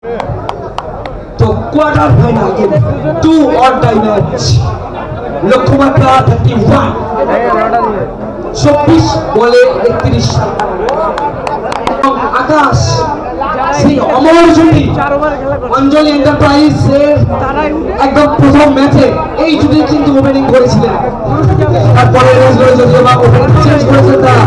তো quarter final game 2 or die match লক্ষ্যমাত্রা 31 24 বলে 31 আকাশ সেই অমর জুটি অঞ্জলি এন্টারপ্রাইজ এর একদম প্রথম ম্যাচে এই জুটি কিন্তু ওপেনিং করেছিলেন তারপরে রেসগুলো যদিও বা ওপেনিং চেঞ্জ করেছেন তারা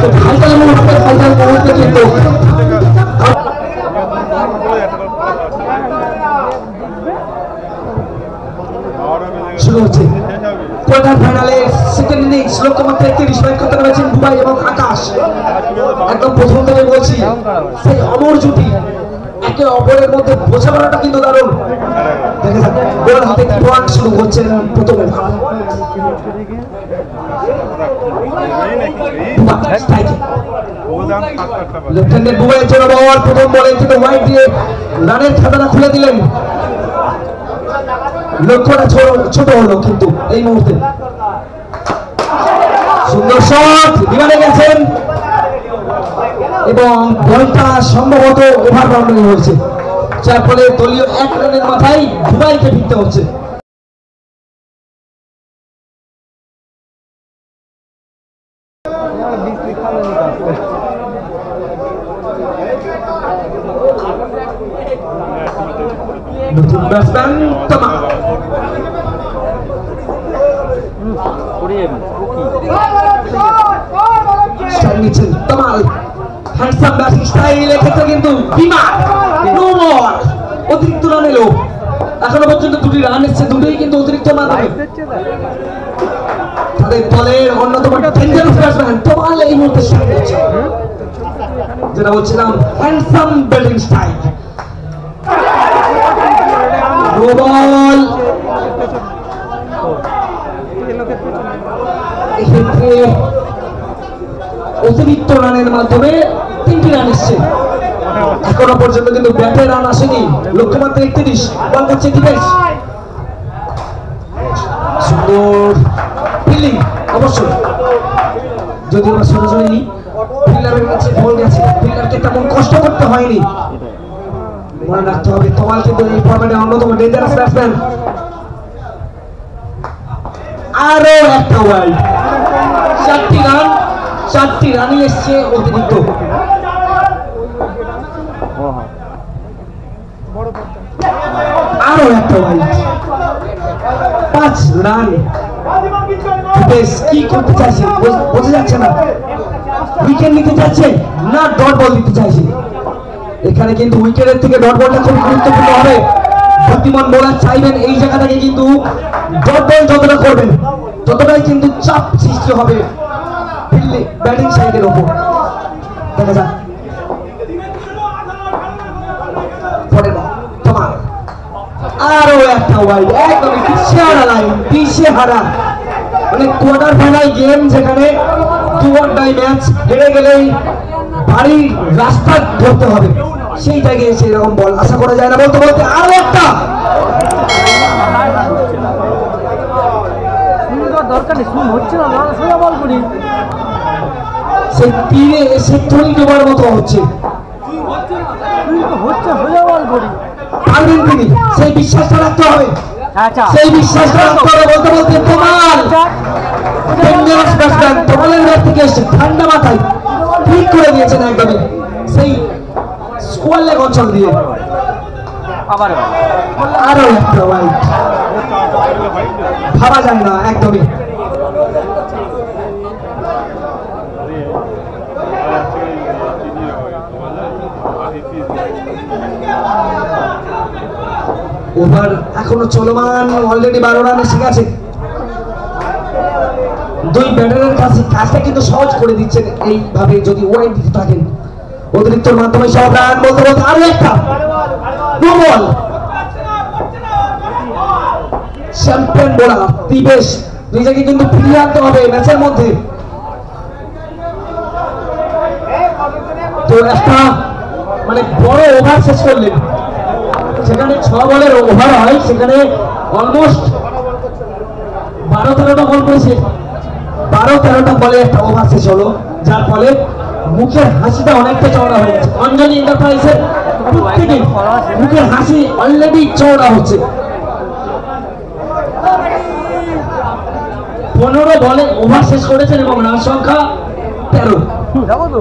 তো ফাইনাল মুহূর্তে কিন্তু শুরু হচ্ছে কোয়ার্টার ফাইনালে সেকেন্ড ইনিংস লক্ষ্যমাত্রা 31 রান করতে পেরেছেন বুবাই এবং আকাশ একদম প্রথম থেকে বলছি সেই অমর জুটি একে অপরের মধ্যে বোঝাপড়াটা কিন্তু দারুণ দেখা যাক বল হাতে কি বল শুরু করছেন প্রথম ওভার লেফট-হ্যান্ডেড বুবাইয়ের জন্য বল প্রথম বলে কিন্তু ওয়াইড দিয়ে রানের খাতাটা খুলে দিলেন লক্ষ্যটা ছোট হলো কিন্তু এই মুহূর্তে সুন্দর শট দিবানে গেছেন এবং বলটা সম্ভবত ওভার বাউন্ডারি হয়েছে যার ফলে দলীয় 1 রানের মাথায় দুবাইকে ফিরতে হচ্ছে নতুন ব্যাটসম্যান তমাল তমাল হ্যান্ডসাম ব্যাটিং স্টাইল এক্ষেত্রে কিন্তু বিমান নো বল অতিরিক্ত রান এলো এখনো পর্যন্ত 2টি রান এসেছে দুটোই কিন্তু অতিরিক্ত মাধ্যমে তাদের দলের অন্যতম ডেঞ্জারাস ব্যাটসম্যান তমাল এই মুহূর্তে যেটা বলছিলাম হ্যান্ডসাম ব্যাটিং স্টাইল বল এক্ষেত্রে অতিরিক্ত রানের মাধ্যমে 3টি রান এসছে এখনো পর্যন্ত কিন্তু ব্যাটে রান আসেনি লক্ষ্যমাত্রা 31 বল করছে দীপেশ সুন্দর ফিল্ডিং অবশ্যই যদি আমরা সরাসরি নিই ফিল্ডারের কাছে বল গেছে ফিল্ডারকে তেমন কষ্ট করতে হয়নি মনে রাখতে হবে তমাল কিন্তু এই ফরম্যাটে অন্যতম ডেঞ্জারাস ব্যাটসম্যান আরো একটা ওয়াইড 4টি রানই এসছে অতিরিক্ত আরো একটা ওয়াইড 5 রান বেশ কি করতে চাইছে বোঝা যাচ্ছে না উইকেট নিতে চাচ্ছে না ডট বল দিতে চাইছে এখানে কিন্তু উইকেটের থেকে ডট বলটা খুব গুরুত্বপূর্ণ হবে বুদ্ধিমান বোলার চাইবেন এই জায়গাটাকে কিন্তু ডট বল যতটা করবেন ততটাই কিন্তু চাপ সৃষ্টি হবে ব্যাটিং সাইডের উপর দেখা যাক আরো একটা ওয়াইড একদম পিছিয়ে লাইন পিছিয়ে হারা মানে কোয়ার্টার ফাইনাল গেম যেখানে 2 অর ডাই ম্যাচ হেরে গেলেই বাড়ির রাস্তা ধরতে হবে সেই জায়গায় এসে এরকম বল আশা করা যায় না বলতে বলতে আরো একটা দরকার নেই শুন হচ্ছে না সোজা বল করি সেই তীরে এসে থলি ডোবার মতো হচ্ছে সোজা বল করি পারবেন তিনি সেই বিশ্বাসটা রাখতে হবে সেই বিশ্বাসটা রাখতে হবে বলতে বলতে তমাল ডেঞ্জারাস ব্যাটসম্যান তমালের ব্যাট থেকে এসে ঠান্ডা মাথায় ঠিক করে দিয়েছেন একদমই সেই স্কোয়ার লেগ অঞ্চল দিয়ে আরো একটা ওয়াইড ভাবা যায় না একদমই ওভার এখনো চলমান অলরেডি 12 রান এসে গেছে দুই ব্যাটারের কাছে কাজটা কিন্তু সহজ করে দিচ্ছেন এইভাবে যদি ওয়াইড দিতে থাকেন অতিরিক্তর মাধ্যমে সব রান বলতে বলতে আরো একটা নো বল চ্যাম্পিয়ন বোলার দিবেশ নিজেকে কিন্তু ফিরিয়ে আনতে হবে ম্যাচের মধ্যে তো একটা মানে বড় ওভার শেষ করলেন সেখানে 6 বলের ওভার হয় সেখানে অলমোস্ট 12-13টা বল করেছে 12-13টা বলে একটা ওভার শেষ হলো যার ফলে মুখের হাসিটা অনেকটা চওড়া হয়ে গেছে অঞ্জলি এন্টারপ্রাইজের প্রত্যেকে মুখের হাসি অলরেডি চওড়া হচ্ছে। 15 বলে ওভার শেষ করেছেন এবং রান সংখ্যা 13।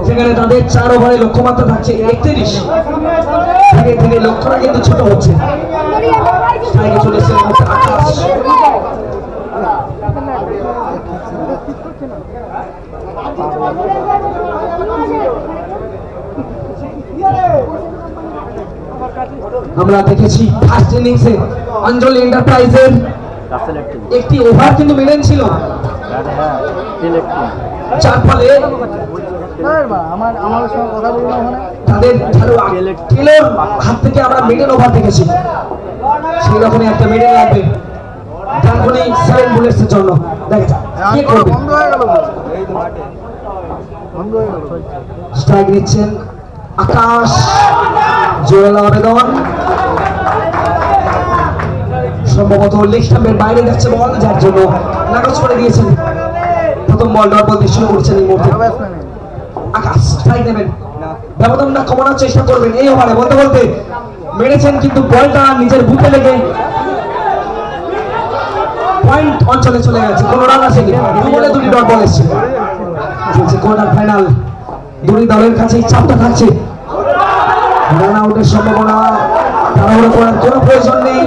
সেখানে তাদের 4 ওভারে লক্ষ্যমাত্রা থাকছে 31। ধীরে ধীরে লক্ষ্যটা কিন্তু ছোট হচ্ছে। স্ট্রাইকে চলে এসেছে আকাশ। আমরা দেখেছি ফার্স্ট ইনিংসে অঞ্জলি এন্টারপ্রাইজের একটি ওভার কিন্তু মেলেন ছিল, যার ফলে তাদের খেলোয়াড় হাত থেকে আমরা মিডল ওভার দেখেছি। সেই রকমই একটা মিডল লাগবে ডানকুনি 7 বুলেটসের জন্য। দেখা যাক কে করবে। স্ট্রাইক নিচ্ছেন আকাশ। জোরালো আবেদন, সম্ভবত লেগ স্টাম্পের বাইরে যাচ্ছে বল, যার জন্য নাকচ করে দিয়েছেন। প্রথম বল ডট বল দিয়ে শুরু করছেন এই মুহূর্তে আকাশ। স্ট্রাইক নেবেন, ব্যবধানটা কমানোর চেষ্টা করবেন এই ওভারে। বলতে বলতে মেরেছেন কিন্তু বলটা নিজের বুকে লেগে পয়েন্ট অঞ্চলে চলে গেছে। কোনো রান আসেনি, 2 বলে 2টি ডট বল এসছে। চলছে কোয়ার্টার ফাইনাল, দুই দলের কাছেই চাপটা থাকছে। রান আউটের সম্ভাবনা তাড়াহুড়ো করার কোনো প্রয়োজন নেই।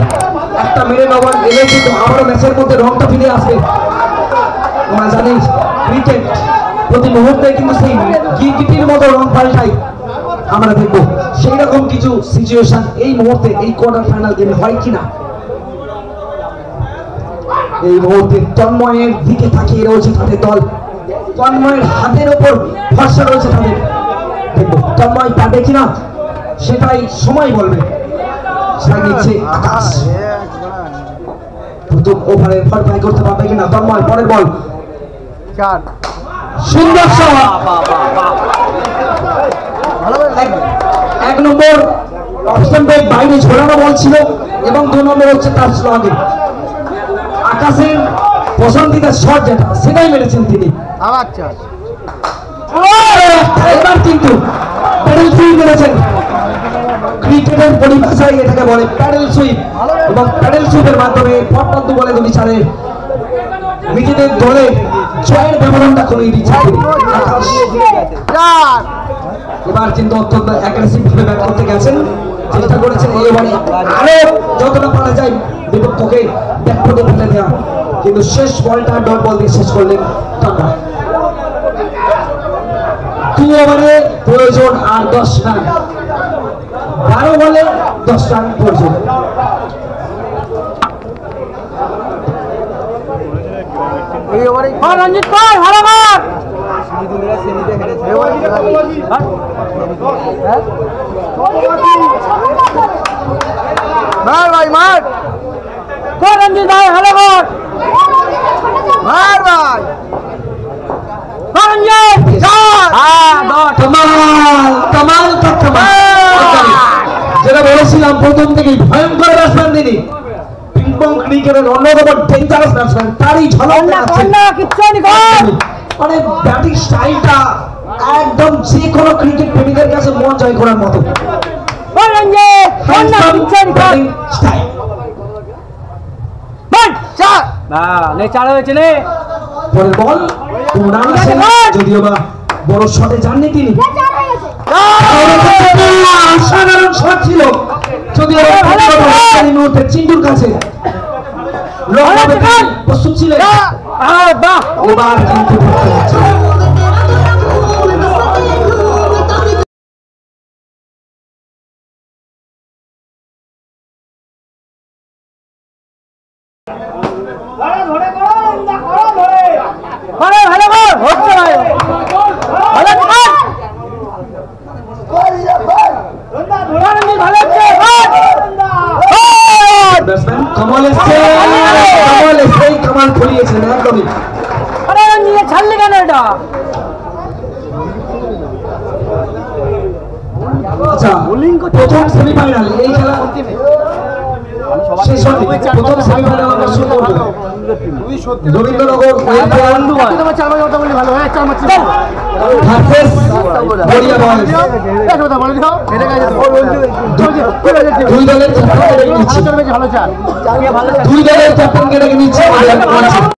একটা মেরে ওভার এলে কিন্তু আবারও ম্যাচের মধ্যে রংটা ফিরে আসবে। আমরা জানি ক্রিকেট প্রতি মুহূর্তে কিন্তু সেই গিরগিটির মতো রং পাল্টাই। আমরা দেখবো সেই রকম কিছু সিচুয়েশন এই মুহূর্তে এই কোয়ার্টার ফাইনাল গেমে হয় কিনা। এই মুহূর্তে তন্ময়ের দিকে তাকিয়ে রয়েছে তাদের দল। তন্ময়ের হাতের ওপর ভরসা রয়েছে তাদের। দেখবো তন্ময় পাবে কিনা, সেটাই সময় বলবে। নিচ্ছে আকাশ, প্রথম ওভারে ভরপাই করতে পারবে কিনা তন্ময়। পরের বল, সুন্দর শট। 1 নম্বর অপশনের বাইরে ঝোলানো বল ছিল এবং 2 নম্বর হচ্ছে তার স্লগে। আকাশের পছন্দিতা শট যেটা, সেটাই মেরেছেন তিনি। এবার কিন্তু প্যাডেল সুইপ মেরেছেন। ক্রিকেটের পরিভাষায় এটাকে বলে প্যাডেল সুইপ, এবং প্যাডেল সুইপের মাধ্যমে পটপট বলে 2টি ছাড়ে নিজেদের দলে জয়ের ব্যবধানটা কমিয়ে দিচ্ছে। এবার কিন্তু অত্যন্ত অ্যাগ্রেসিভ ভাবে ব্যাট করতে গেছেন, চেষ্টা করেছেন এই ওভারে আরো যতটা পারা যায় বিপক্ষকে ব্যাট থেকে ফেলে দেওয়া, কিন্তু শেষ বলটা ডট বল দিয়ে শেষ করলেন টাটা। 2 ওভারে প্রয়োজন আর 10 রান, 12 বলে 10 রান প্রয়োজন। রঞ্জিত কর ভালো কর। মার ভাই মার, কর রঞ্জিত ভাই ভালো কর, মার ভাই রঞ্জিত। যেটা বলেছিলাম প্রথম থেকেই ভয়ঙ্কর ব্যাটসম্যান তিনি, পিংপং ক্রিকেটের অন্যতম ডেঞ্জারাস ব্যাটসম্যান, তারই ঝলক মানে ব্যাটিং স্টাইলটা একদম যে কোনো ক্রিকেট প্রেমীদের কাছে মন জয় করার মতো। পরের বল যদিও বা বড় শটে যাননি তিনি, অসাধারণ শট ছিল যদিও এই মুহূর্তে চিন্টুর কাছে প্রস্তুত ছিলেন। এবার কিন্তু কমল এসছে, কমল ফুলিয়েছেন একদমই। ছাড়লি কেন এটা? আচ্ছা, প্রথম সেমিফাইনাল এই খেলা শেষ হয়নি। প্রথম সেমিফাইনাল আমরা শুরু করব রবীন্দ্রনগর ওয়েলফেয়ার ভার্সেস বড়িয়া বয়েজ। দুই দলের ক্যাপ্টেনকে ডেকে নিচ্ছি আমাদের মঞ্চে।